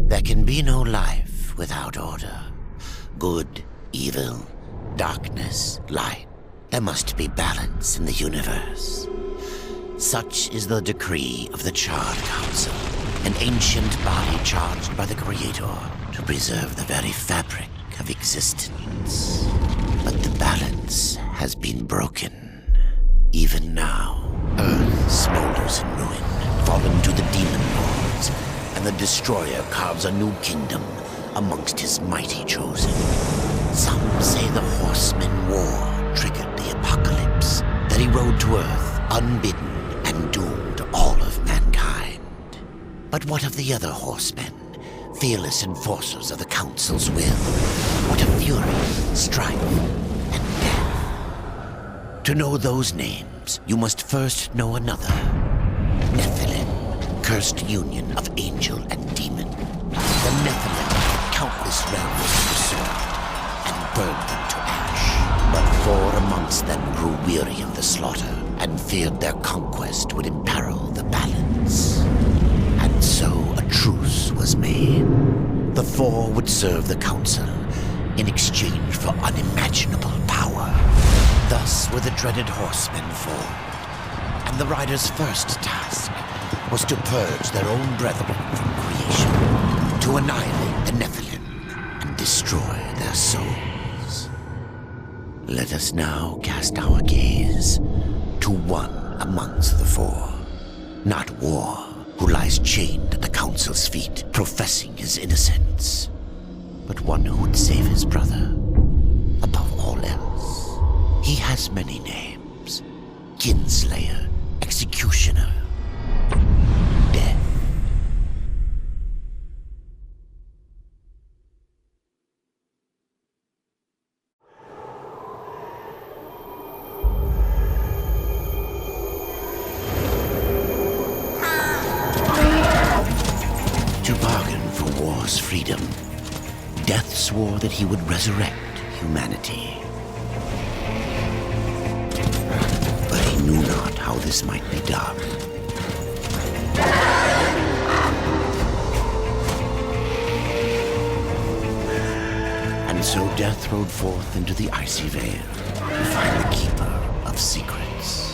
There can be no life without order. Good, evil, darkness, light. There must be balance in the universe. Such is the decree of the Charred Council, an ancient body charged by the Creator to preserve the very fabric of existence. But the balance has been broken. Even now, Earth smolders in ruin, fallen to the demon lords, and the Destroyer carves a new kingdom amongst his mighty chosen. Some say the Horsemen War triggered the apocalypse, that he rode to Earth unbidden and doomed all of mankind. But what of the other horsemen, fearless enforcers of the Council's will? What of fury, strife, and death? To know those names, you must first know another. Nephilim, cursed union of angel and demon. The Nephilim, countless realms pursued and burned them to ash. But 4 amongst them grew weary of the slaughter and feared their conquest would imperil the balance. And so a truce was made. The 4 would serve the Council in exchange for unimaginable power. Thus were the dreaded horsemen formed, and the riders' first task was to purge their own brethren from creation, to annihilate the Nephilim and destroy their souls. Let us now cast our gaze to one amongst the 4, not War, who lies chained at the Council's feet, professing his innocence, but one who would save his brother above all else. He has many names: Kinslayer, Executioner, Death. To bargain for war's freedom, Death swore that he would resurrect humanity. But he knew not how this might be done. And so Death rode forth into the icy veil to find the Keeper of Secrets.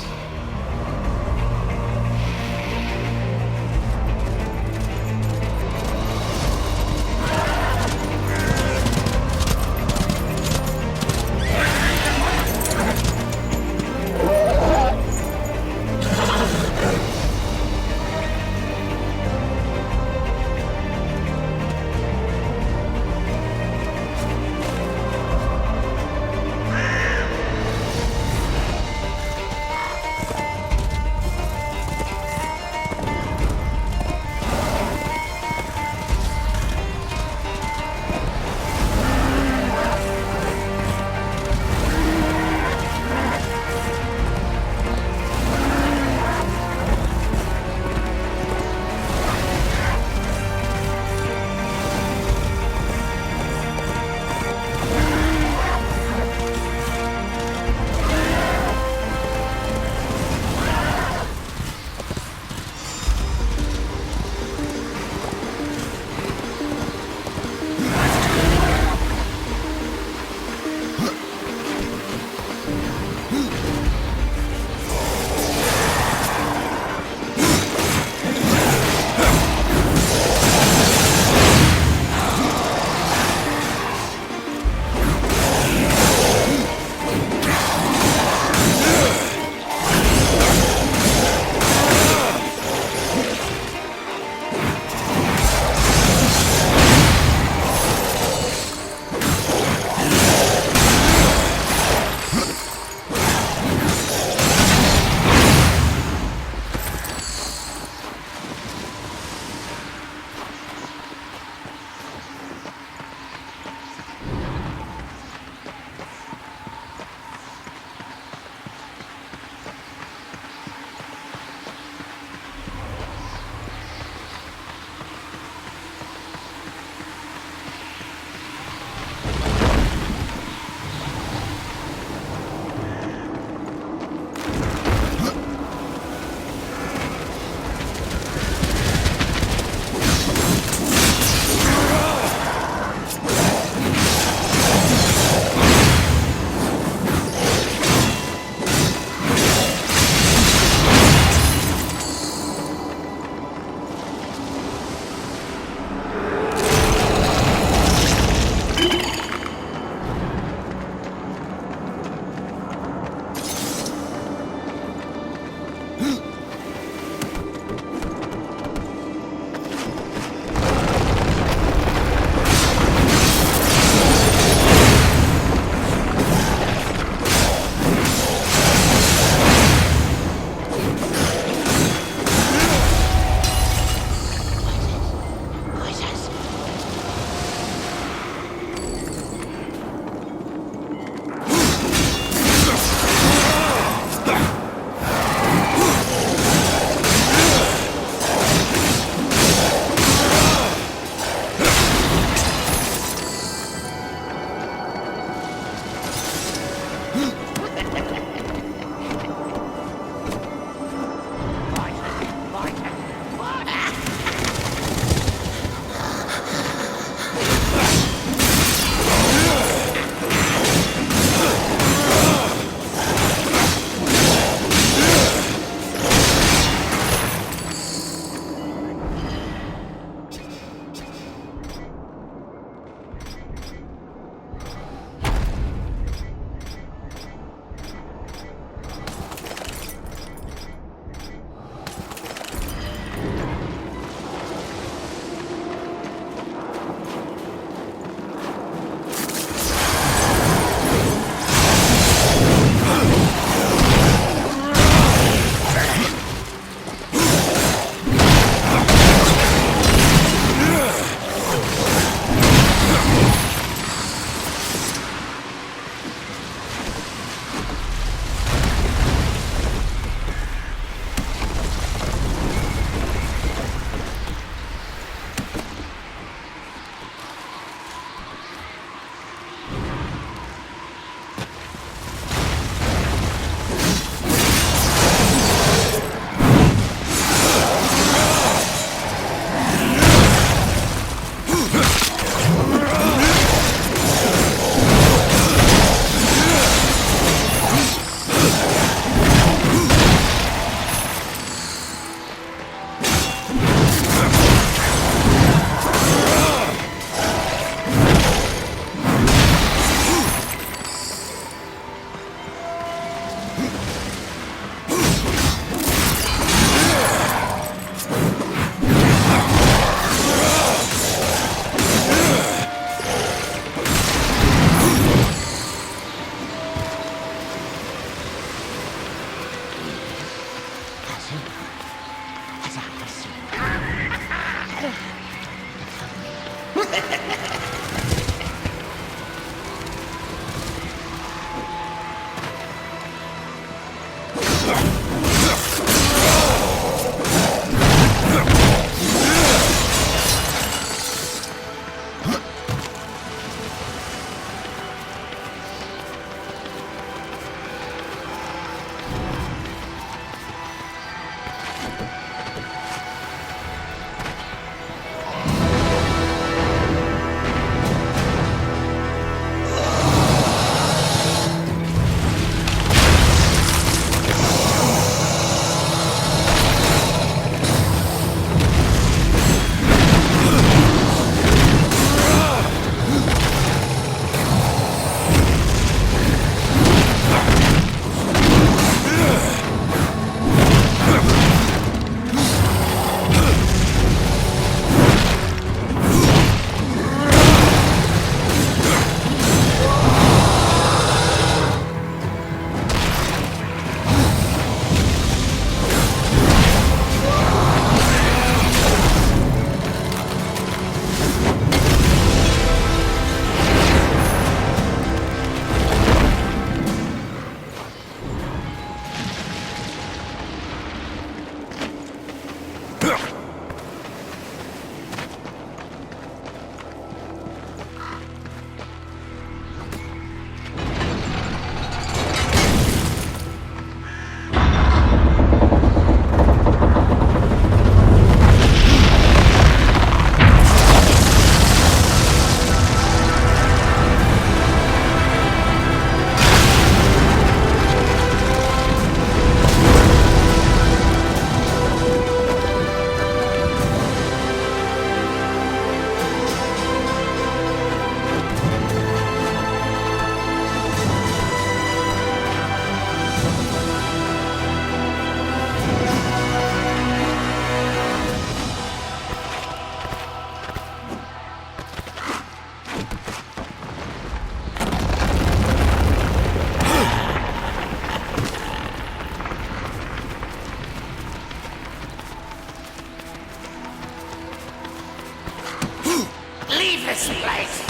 this place!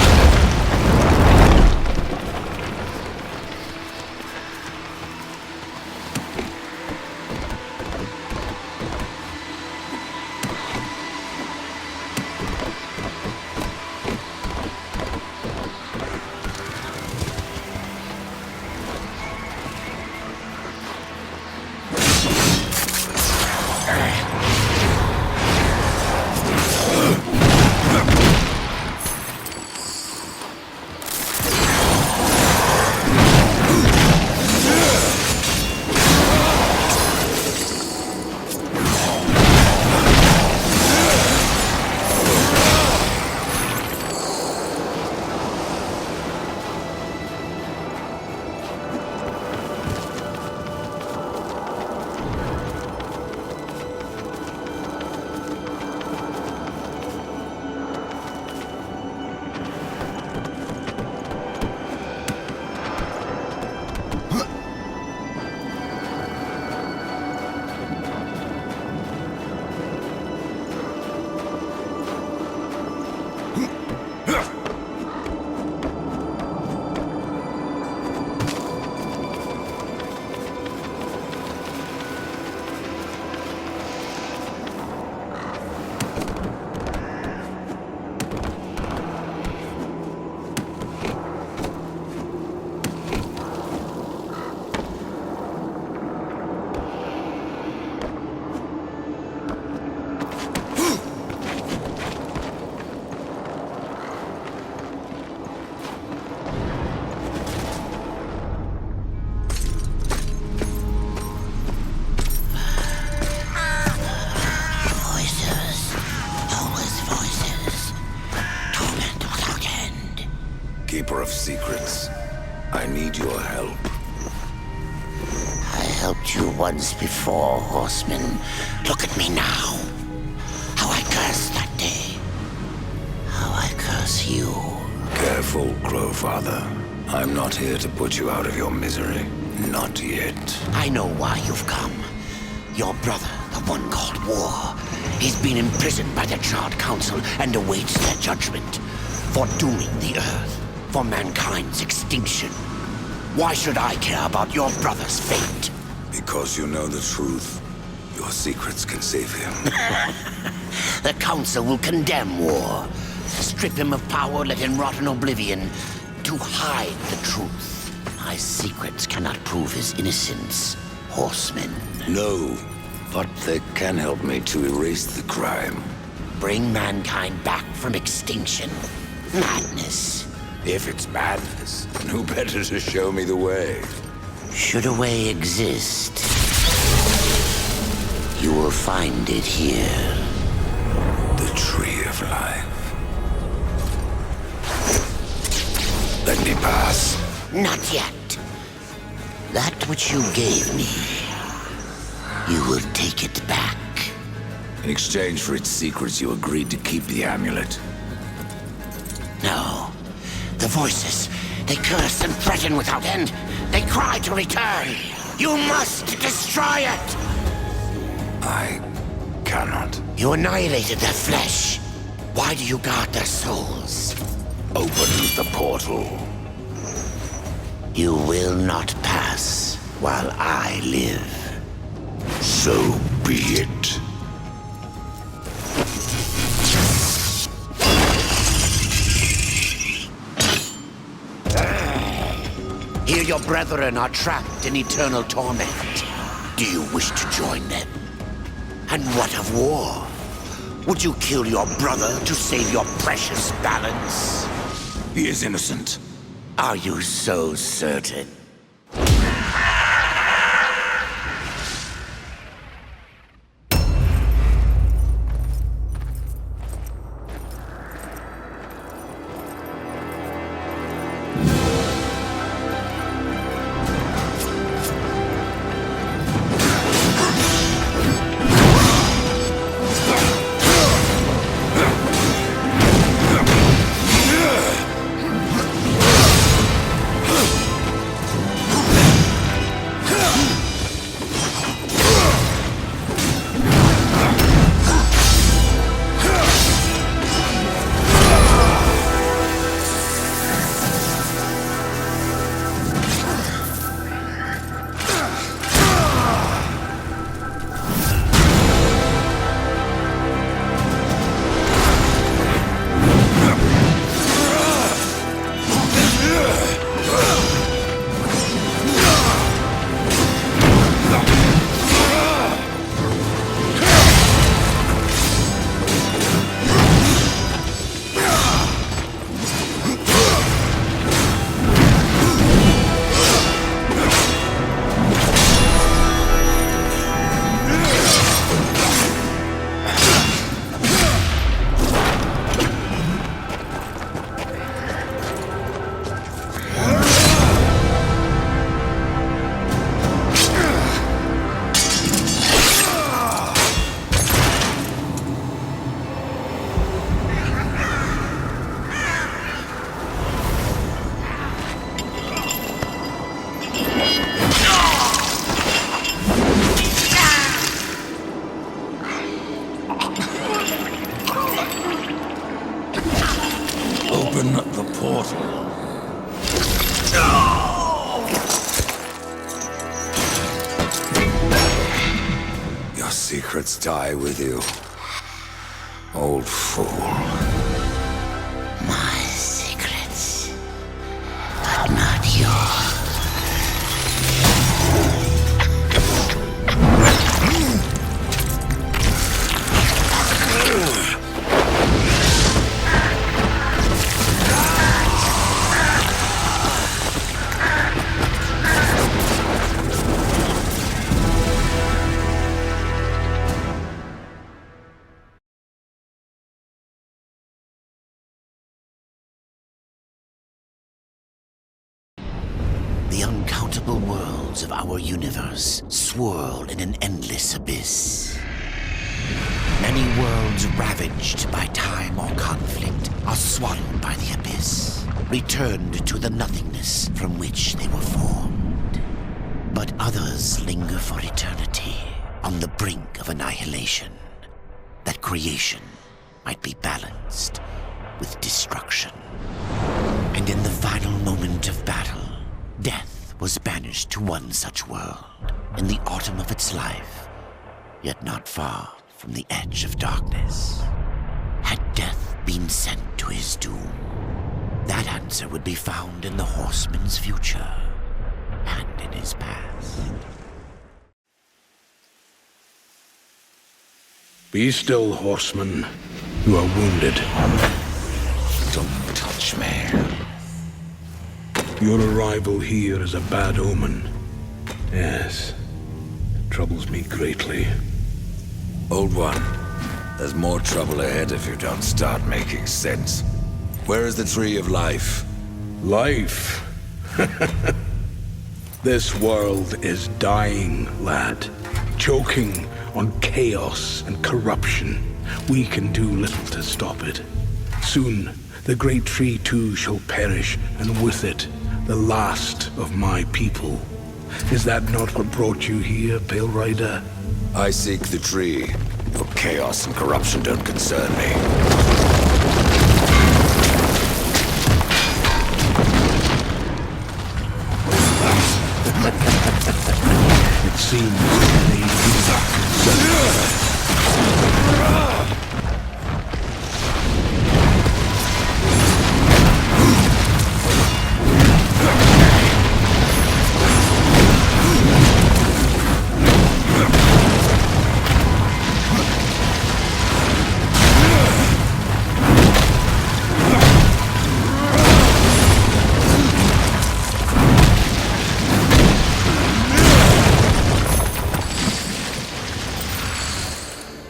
Keeper of secrets, I need your help. I helped you once before, Horseman. Look at me now. How I cursed that day. How I curse you. Careful, Crowfather. I'm not here to put you out of your misery. Not yet. I know why you've come. Your brother, the one called War, He's been imprisoned by the Charred Council and awaits their judgment for dooming the Earth, for mankind's extinction. Why should I care about your brother's fate? Because you know the truth. Your secrets can save him. The Council will condemn war. Strip him of power, let him rot in oblivion. To hide the truth. My secrets cannot prove his innocence, horsemen. No, but they can help me to erase the crime. Bring mankind back from extinction. Madness. If it's madness, then who better to show me the way? Should a way exist, you will find it here. The Tree of Life. Let me pass. Not yet. That which you gave me, you will take it back. In exchange for its secrets, you agreed to keep the amulet. No. The voices, they curse and threaten without end. They cry to return. You must destroy it! I cannot. You annihilated their flesh. Why do you guard their souls? Open the portal. You will not pass while I live. So be it. Here your brethren are trapped in eternal torment. Do you wish to join them? And what of war? Would you kill your brother to save your precious balance? He is innocent. Are you so certain? Open the portal. Your secrets die with you, old fool. My secrets, but not yours. The uncountable worlds of our universe swirl in an endless abyss. Many worlds ravaged by time or conflict are swallowed by the abyss, returned to the nothingness from which they were formed. But others linger for eternity, on the brink of annihilation. that creation might be balanced with destruction. And in the final moment of battle, death was banished to one such world in the autumn of its life, yet not far from the edge of darkness. Had death been sent to his doom, that answer would be found in the horseman's future and in his past. Be still, horseman. You are wounded. Don't touch me. Your arrival here is a bad omen. Yes, it troubles me greatly. Old one, there's more trouble ahead if you don't start making sense. Where is the Tree of Life? Life? This world is dying, lad. Choking on chaos and corruption. We can do little to stop it. Soon, the great tree too shall perish, and with it, the last of my people. Is that not what brought you here, Pale Rider? I seek the tree. Your chaos and corruption don't concern me. It seems they do not concern.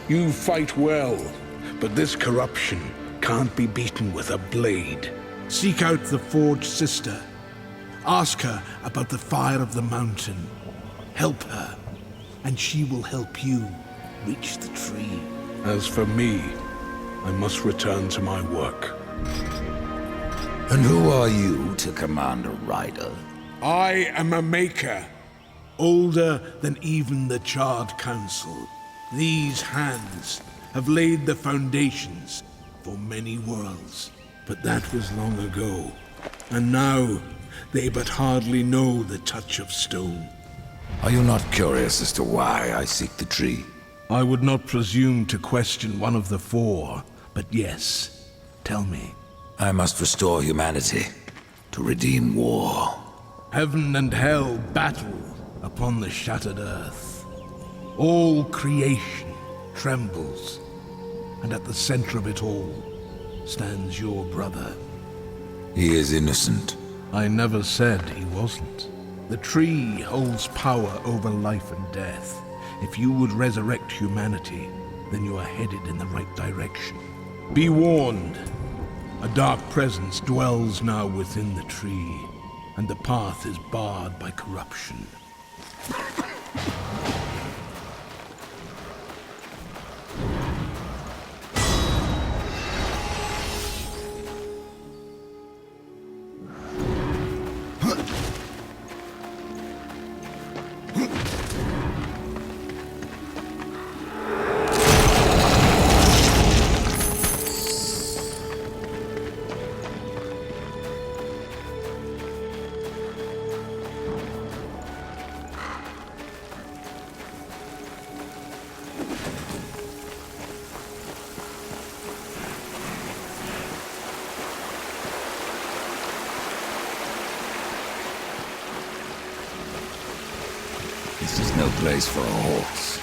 You fight well, but this corruption can't be beaten with a blade. Seek out the Forged Sister. Ask her about the fire of the mountain. Help her, and she will help you reach the tree. As for me, I must return to my work. And who are you to command a rider? I am a maker, older than even the Charred Council. These hands have laid the foundations for many worlds, but that was long ago. And now, they but hardly know the touch of stone. Are you not curious as to why I seek the tree? I would not presume to question one of the four, but yes, tell me. I must restore humanity, to redeem war. Heaven and hell battle upon the shattered earth. All creation trembles, and at the center of it all stands your brother. He is innocent. I never said he wasn't. The tree holds power over life and death. If you would resurrect humanity, then you are headed in the right direction. Be warned. A dark presence dwells now within the tree, and the path is barred by corruption. This is no place for a horse.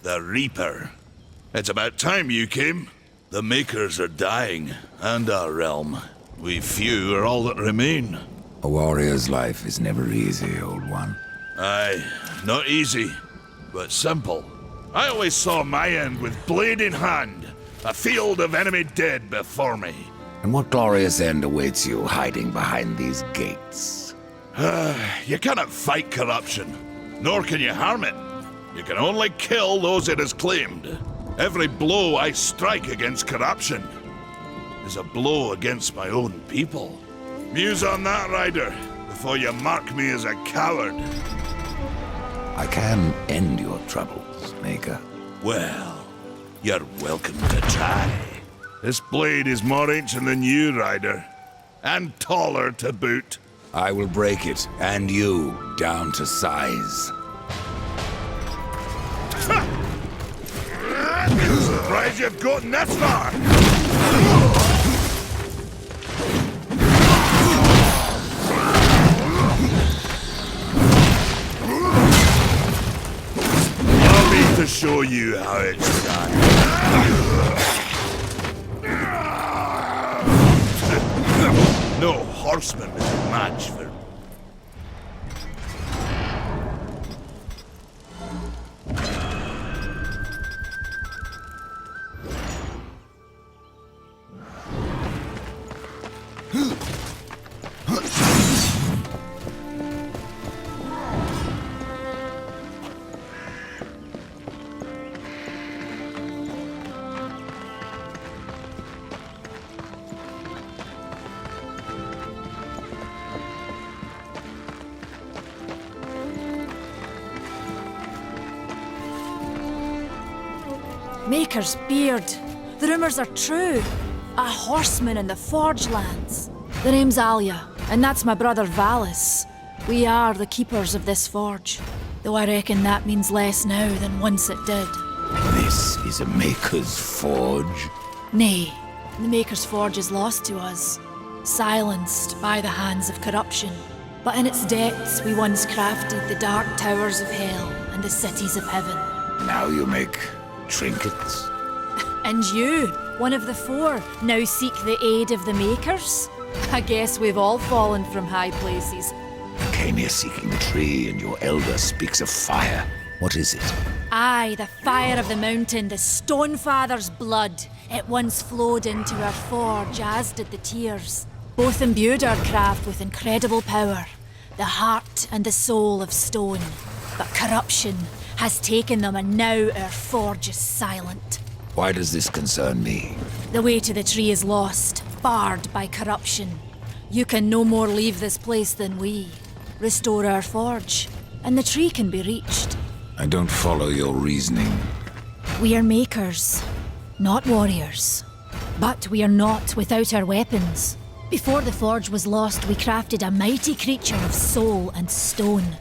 The Reaper. It's about time you came. The Makers are dying, and our realm. We few are all that remain. A warrior's life is never easy, old one. Aye, not easy. but simple. I always saw my end with blade in hand, a field of enemy dead before me. And what glorious end awaits you hiding behind these gates? You cannot fight corruption, nor can you harm it. You can only kill those it has claimed. Every blow I strike against corruption is a blow against my own people. Muse on that, Ryder, before you mark me as a coward. I can end your troubles, Maker. Well, you're welcome to try. This blade is more ancient than you, Ryder, and taller to boot. I will break it, and you, down to size. Surprised you've gotten this far! I'll need to show you how it's done. No horseman is a match for me. Maker's beard. The rumors are true. A horseman in the Forge lands. The name's Alia, and that's my brother Valis. We are the keepers of this forge. Though I reckon that means less now than once it did. This is a Maker's forge? Nay, the Maker's forge is lost to us. Silenced by the hands of corruption. But in its depths we once crafted the dark towers of hell and the cities of heaven. Now you make trinkets? And you, one of the four, now seek the aid of the Makers? I guess we've all fallen from high places. I came here seeking the tree, and your elder speaks of fire. What is it? Aye, the fire of the mountain, the Stonefather's blood. It once flowed into our forge, as did the tears. Both imbued our craft with incredible power, the heart and the soul of stone. But corruption has taken them, and now our forge is silent. Why does this concern me? The way to the tree is lost, barred by corruption. You can no more leave this place than we. Restore our forge, and the tree can be reached. I don't follow your reasoning. We are makers, not warriors. But we are not without our weapons. Before the forge was lost, we crafted a mighty creature of soul and stone.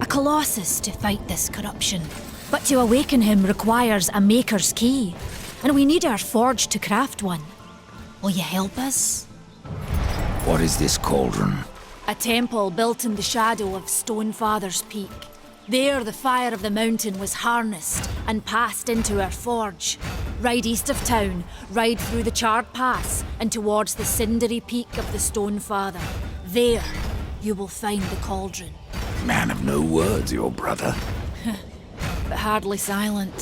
A colossus to fight this corruption. But to awaken him requires a maker's key, and we need our forge to craft one. Will you help us? What is this cauldron? A temple built in the shadow of Stonefather's Peak. There the fire of the mountain was harnessed and passed into our forge. Ride east of town, ride through the charred pass and towards the cindery peak of the Stonefather. There you will find the cauldron. Man of no words, your brother. But hardly silent.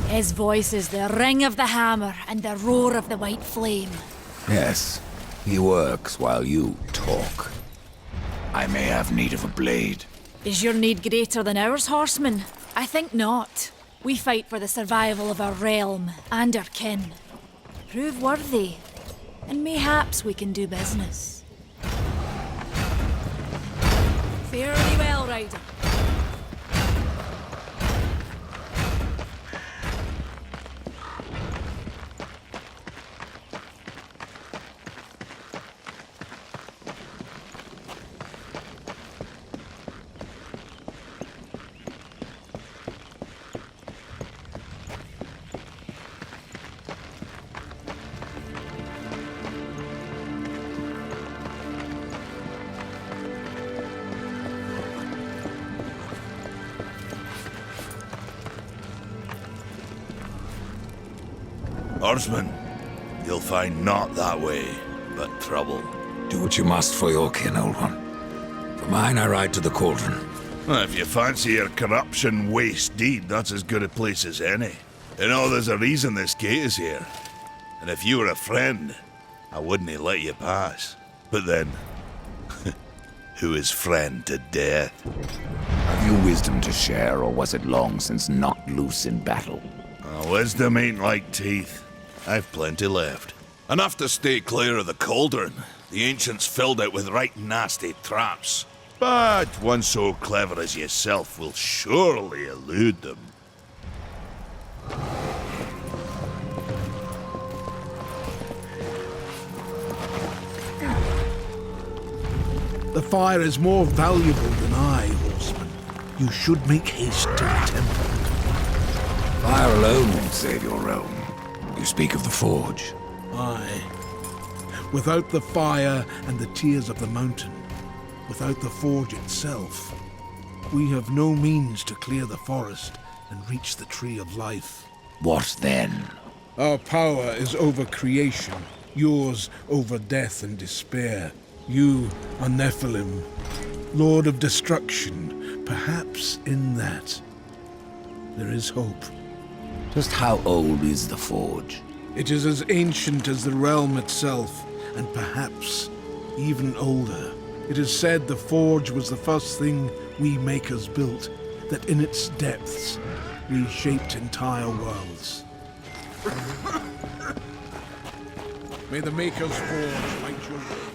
His voice is the ring of the hammer and the roar of the white flame. Yes, he works while you talk. I may have need of a blade. Is your need greater than ours, horseman? I think not. We fight for the survival of our realm and our kin. Prove worthy, and mayhaps we can do business. Fare thee well, Ryder. Horseman, you'll find naught that way, but trouble. Do what you must for your kin, old one. For mine, I ride to the cauldron. Well, if you fancy your corruption waste deed, that's as good a place as any. You know, there's a reason this gate is here. And if you were a friend, I wouldn't let you pass. But then, who is friend to death? Have you wisdom to share, or was it long since knocked loose in battle? Wisdom ain't like teeth. I've plenty left. Enough to stay clear of the cauldron. The ancients filled it with right nasty traps. But one so clever as yourself will surely elude them. The fire is more valuable than I, horseman. You should make haste to the temple. Fire alone won't save your realm. You speak of the forge. Aye. Without the fire and the tears of the mountain, without the forge itself, we have no means to clear the forest and reach the tree of life. What then? Our power is over creation, yours over death and despair. You are Nephilim, Lord of Destruction. Perhaps in that, there is hope. Just how old is the forge? It is as ancient as the realm itself, and perhaps even older. It is said the forge was the first thing we makers built, that in its depths we shaped entire worlds. May the maker's forge light your way.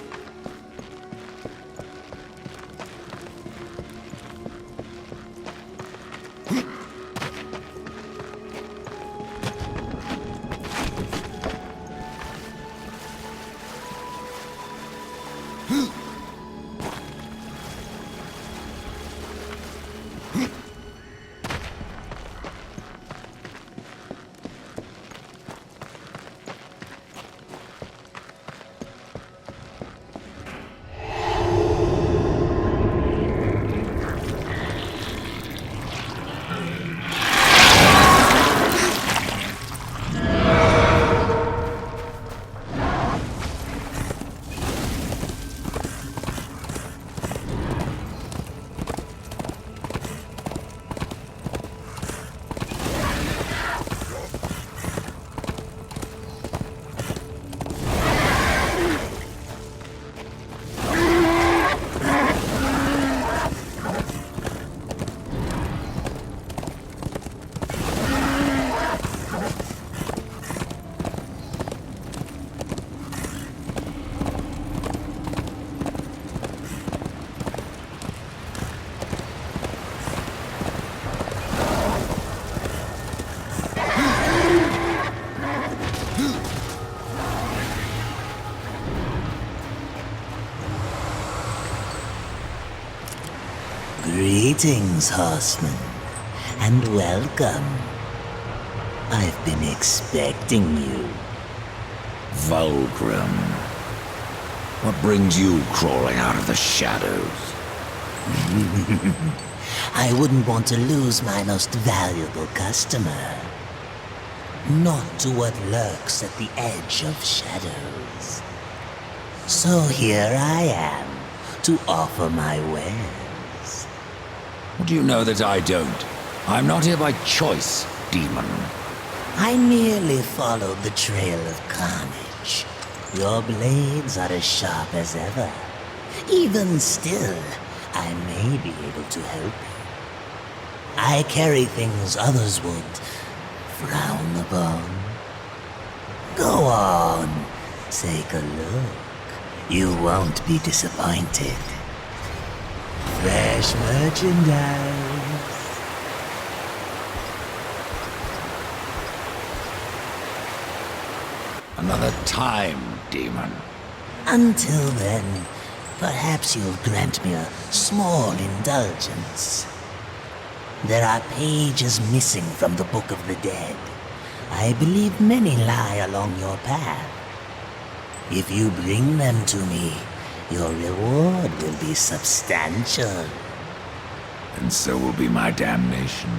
Greetings, horseman, and welcome. I've been expecting you. Vulgrim. What brings you crawling out of the shadows? I wouldn't want to lose my most valuable customer. Not to what lurks at the edge of shadows. So here I am, to offer my wares. What do you know that I don't? I'm not here by choice, demon. I merely followed the trail of carnage. Your blades are as sharp as ever. Even still, I may be able to help you. I carry things others would frown upon. Go on, take a look. You won't be disappointed. Fresh merchandise. Another time, demon. Until then, perhaps you'll grant me a small indulgence. There are pages missing from the Book of the Dead. I believe many lie along your path. If you bring them to me, your reward will be substantial. And so will be my damnation.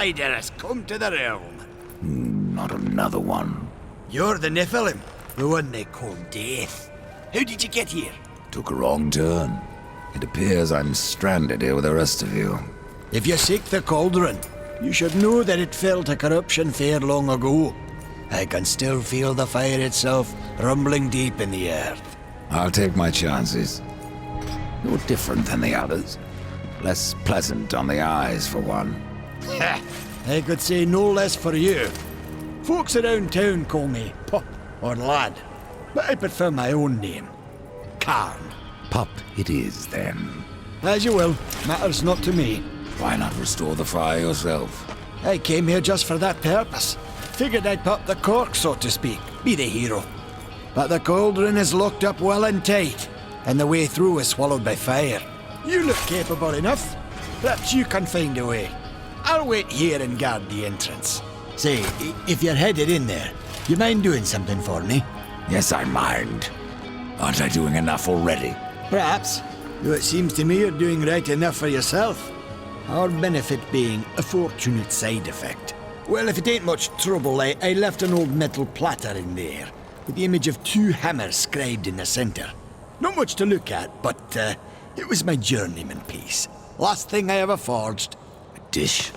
Darksider has come to the realm. Not another one. You're the Nephilim, the one they call Death. How did you get here? Took a wrong turn. It appears I'm stranded here with the rest of you. If you seek the cauldron, you should know that it fell to corruption fair long ago. I can still feel the fire itself rumbling deep in the earth. I'll take my chances. No different than the others. Less pleasant on the eyes, for one. I could say no less for you. Folks around town call me Pup or Lad, but I prefer my own name. Karn. Pup it is, then. As you will, matters not to me. Why not restore the fire yourself? I came here just for that purpose. Figured I'd pop the cork, so to speak, be the hero. But the cauldron is locked up well and tight, and the way through is swallowed by fire. You look capable enough. Perhaps you can find a way. I'll wait here and guard the entrance. Say, if you're headed in there, you mind doing something for me? Yes, I mind. Aren't I doing enough already? Perhaps, though it seems to me you're doing right enough for yourself. Our benefit being a fortunate side effect. Well, if it ain't much trouble, I left an old metal platter in there, with the image of 2 hammers scribed in the center. Not much to look at, but it was my journeyman piece. Last thing I ever forged. A dish?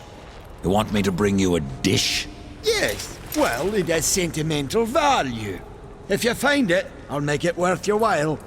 You want me to bring you a dish? Yes, well, it has sentimental value. If you find it, I'll make it worth your while.